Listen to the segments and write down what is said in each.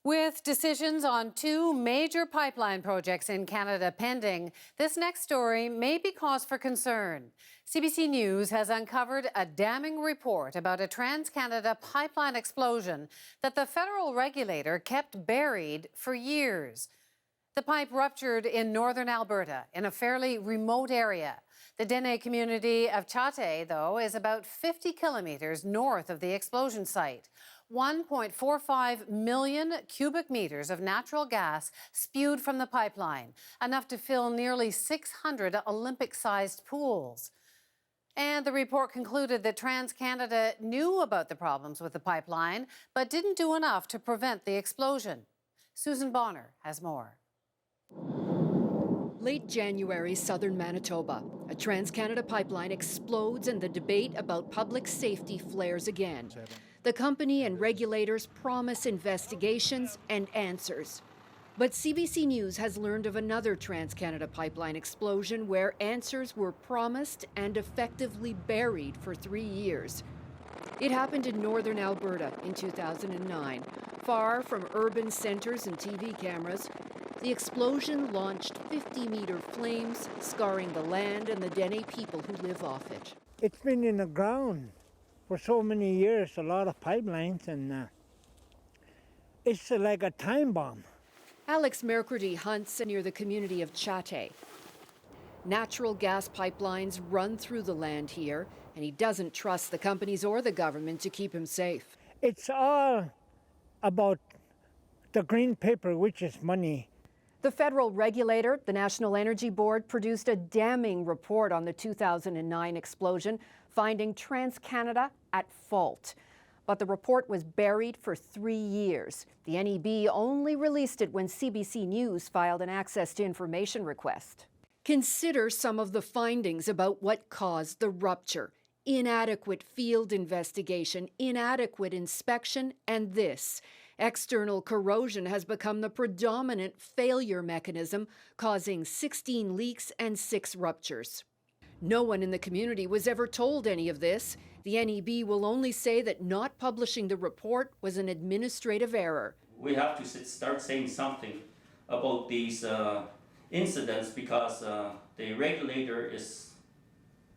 With decisions on two major pipeline projects in Canada pending, this next story may be cause for concern. CBC News has uncovered a damning report about a TransCanada pipeline explosion that the federal regulator kept buried for years. The pipe ruptured in northern Alberta, in a fairly remote area. The Dene community of Chate, though, is about 50 kilometres north of the explosion site. 1.45 million cubic meters of natural gas spewed from the pipeline, enough to fill nearly 600 Olympic-sized pools. And the report concluded that TransCanada knew about the problems with the pipeline, but didn't do enough to prevent the explosion. Susan Bonner has more. Late January, southern Manitoba. A TransCanada pipeline explodes and the debate about public safety flares again. The company and regulators promise investigations and answers. But CBC News has learned of another TransCanada pipeline explosion where answers were promised and effectively buried for 3 years. It happened in northern Alberta in 2009. Far from urban centres and TV cameras, the explosion launched 50-meter flames, scarring the land and the Dene people who live off it. It's been in the ground for so many years, a lot of pipelines, and it's like a time bomb. Alex MERCREDI hunts near the community of Chate. Natural gas pipelines run through the land here, and he doesn't trust the companies or the government to keep him safe. It's all about the green paper, which is money. The federal regulator, the National Energy Board, produced a damning report on the 2009 explosion, finding TransCanada at fault. But the report was buried for 3 years. The NEB only released it when CBC News filed an access to information request. Consider some of the findings about what caused the rupture. Inadequate field investigation, inadequate inspection, and this. External corrosion has become the predominant failure mechanism, causing 16 leaks and 6 ruptures. No one in the community was ever told any of this. The NEB will only say that not publishing the report was an administrative error. We have to start saying something about these incidents because the regulator is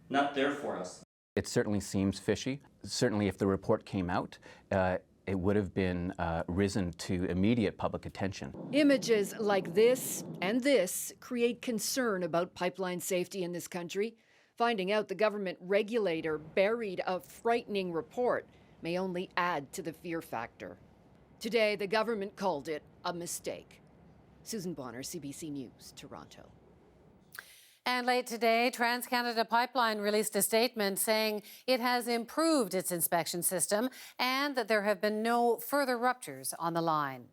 not there for us. It certainly seems fishy. Certainly if the report came out, it would have been risen to immediate public attention. Images like this and this create concern about pipeline safety in this country. Finding out the government regulator buried a frightening report may only add to the fear factor. Today, the government called it a mistake. Susan Bonner, CBC News, Toronto. And late today, TransCanada Pipeline released a statement saying it has improved its inspection system and that there have been no further ruptures on the line.